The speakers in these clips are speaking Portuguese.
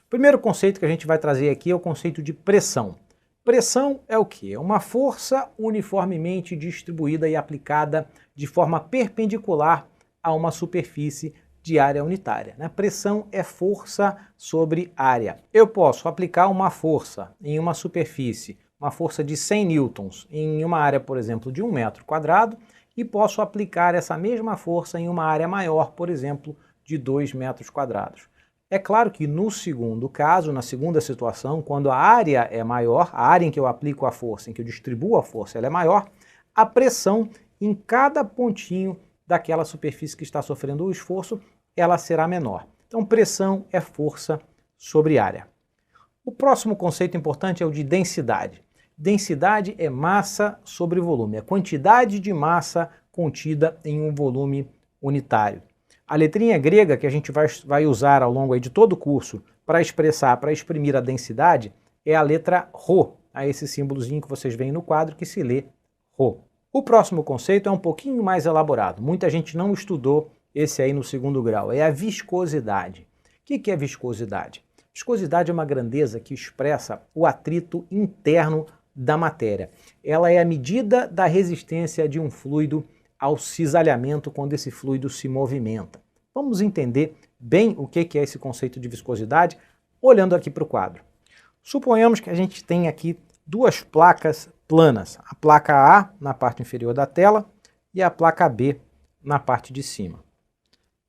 O primeiro conceito que a gente vai trazer aqui é o conceito de pressão. Pressão é o quê? É uma força uniformemente distribuída e aplicada de forma perpendicular a uma superfície de área unitária, né? Pressão é força sobre área. Eu posso aplicar uma força em uma superfície, uma força de 100 newtons em uma área, por exemplo, de 1 metro quadrado, e posso aplicar essa mesma força em uma área maior, por exemplo, de 2 metros quadrados. É claro que no segundo caso, na segunda situação, quando a área é maior, a área em que eu aplico a força, em que eu distribuo a força, ela é maior, a pressão em cada pontinho daquela superfície que está sofrendo o esforço, ela será menor. Então, pressão é força sobre área. O próximo conceito importante é o de densidade. Densidade é massa sobre volume, a quantidade de massa contida em um volume unitário. A letrinha grega que a gente vai usar ao longo aí de todo o curso para exprimir a densidade é a letra Rho, esse símbolozinho que vocês veem no quadro que se lê Rho. O próximo conceito é um pouquinho mais elaborado, muita gente não estudou esse aí no segundo grau, é a viscosidade. O que é viscosidade? Viscosidade é uma grandeza que expressa o atrito interno da matéria. Ela é a medida da resistência de um fluido ao cisalhamento quando esse fluido se movimenta. Vamos entender bem o que é esse conceito de viscosidade olhando aqui para o quadro. Suponhamos que a gente tem aqui duas placas planas, a placa A na parte inferior da tela e a placa B na parte de cima.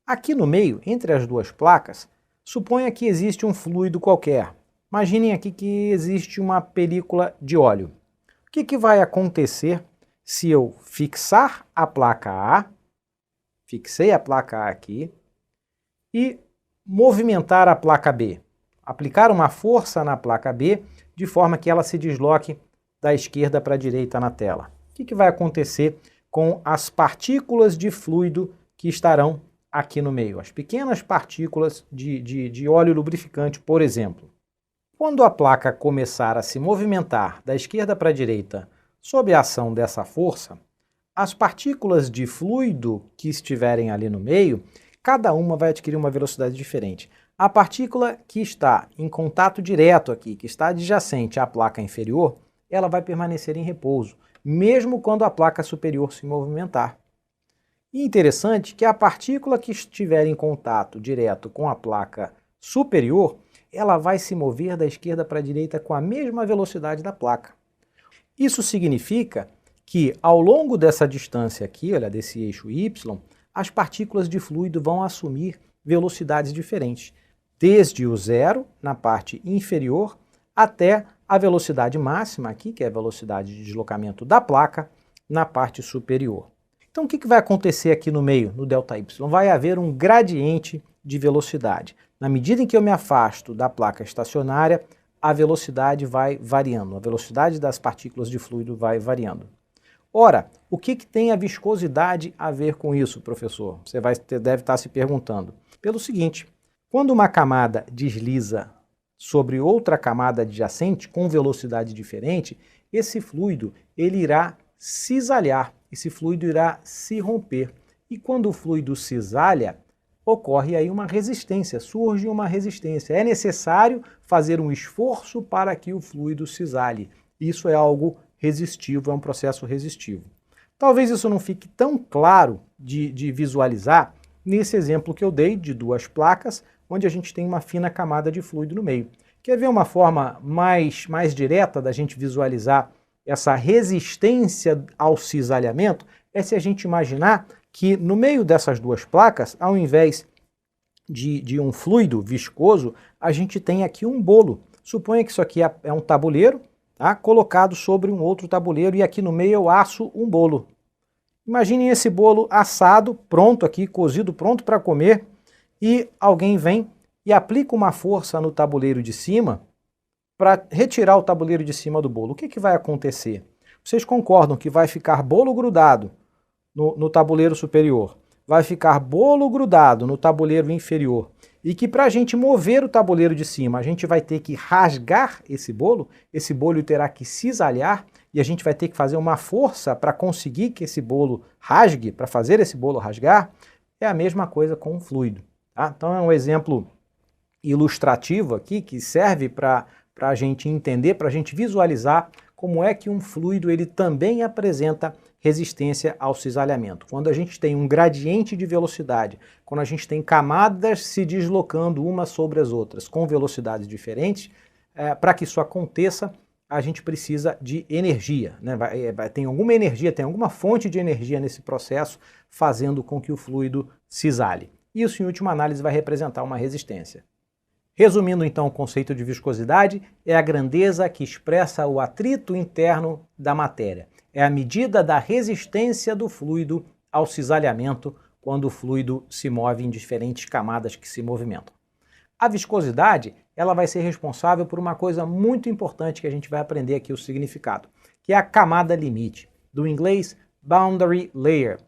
Aqui no meio, entre as duas placas, suponha que existe um fluido qualquer. Imaginem aqui que existe uma película de óleo. O que vai acontecer se eu fixar a placa A, fixei a placa A aqui, e movimentar a placa B? Aplicar uma força na placa B de forma que ela se desloque da esquerda para a direita na tela. O que vai acontecer com as partículas de fluido que estarão aqui no meio? As pequenas partículas de óleo lubrificante, por exemplo. Quando a placa começar a se movimentar da esquerda para a direita sob a ação dessa força, as partículas de fluido que estiverem ali no meio, cada uma vai adquirir uma velocidade diferente. A partícula que está em contato direto aqui, que está adjacente à placa inferior, ela vai permanecer em repouso, mesmo quando a placa superior se movimentar. E interessante que a partícula que estiver em contato direto com a placa superior, ela vai se mover da esquerda para a direita com a mesma velocidade da placa. Isso significa que ao longo dessa distância aqui, olha, desse eixo Y, as partículas de fluido vão assumir velocidades diferentes, desde o zero, na parte inferior, até a velocidade máxima aqui, que é a velocidade de deslocamento da placa, na parte superior. Então o que vai acontecer aqui no meio, no ΔY? Vai haver um gradiente de velocidade. Na medida em que eu me afasto da placa estacionária, a velocidade vai variando, a velocidade das partículas de fluido vai variando. Ora, o que tem a viscosidade a ver com isso, professor? Você deve estar se perguntando. Pelo seguinte, quando uma camada desliza sobre outra camada adjacente com velocidade diferente, esse fluido ele irá cisalhar, esse fluido irá se romper. E quando o fluido cisalha, ocorre aí uma resistência, surge uma resistência. É necessário fazer um esforço para que o fluido cisale. Isso é algo resistivo, é um processo resistivo. Talvez isso não fique tão claro de visualizar nesse exemplo que eu dei de duas placas, onde a gente tem uma fina camada de fluido no meio. Quer ver uma forma mais direta da gente visualizar essa resistência ao cisalhamento? É se a gente imaginar que no meio dessas duas placas, ao invés de um fluido viscoso, a gente tem aqui um bolo. Suponha que isso aqui é um tabuleiro, tá? Colocado sobre um outro tabuleiro, e aqui no meio eu asso um bolo. Imaginem esse bolo assado, pronto aqui, cozido, pronto para comer, e alguém vem e aplica uma força no tabuleiro de cima para retirar o tabuleiro de cima do bolo. O que vai acontecer? Vocês concordam que vai ficar bolo grudado no tabuleiro superior, vai ficar bolo grudado no tabuleiro inferior, e que para a gente mover o tabuleiro de cima, a gente vai ter que rasgar esse bolo terá que cisalhar, e a gente vai ter que fazer uma força para conseguir que esse bolo rasgue, para fazer esse bolo rasgar, é a mesma coisa com o fluido. Tá? Então é um exemplo ilustrativo aqui que serve para a gente entender, para a gente visualizar como é que um fluido ele também apresenta resistência ao cisalhamento. Quando a gente tem um gradiente de velocidade, quando a gente tem camadas se deslocando umas sobre as outras com velocidades diferentes, para que isso aconteça, a gente precisa de energia, né? Tem alguma energia, tem alguma fonte de energia nesse processo fazendo com que o fluido cisale. Isso, em última análise, vai representar uma resistência. Resumindo então o conceito de viscosidade, é a grandeza que expressa o atrito interno da matéria. É a medida da resistência do fluido ao cisalhamento quando o fluido se move em diferentes camadas que se movimentam. A viscosidade, ela vai ser responsável por uma coisa muito importante que a gente vai aprender aqui o significado, que é a camada limite, do inglês boundary layer.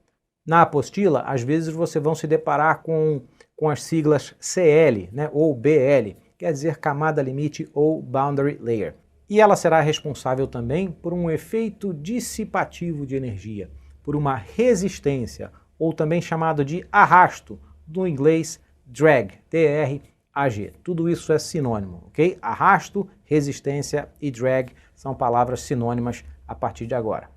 Na apostila, às vezes você vão se deparar com as siglas CL, né, ou BL, quer dizer camada limite ou boundary layer. E ela será responsável também por um efeito dissipativo de energia, por uma resistência, ou também chamado de arrasto, do inglês drag, D-R-A-G. Tudo isso é sinônimo, ok? Arrasto, resistência e drag são palavras sinônimas a partir de agora.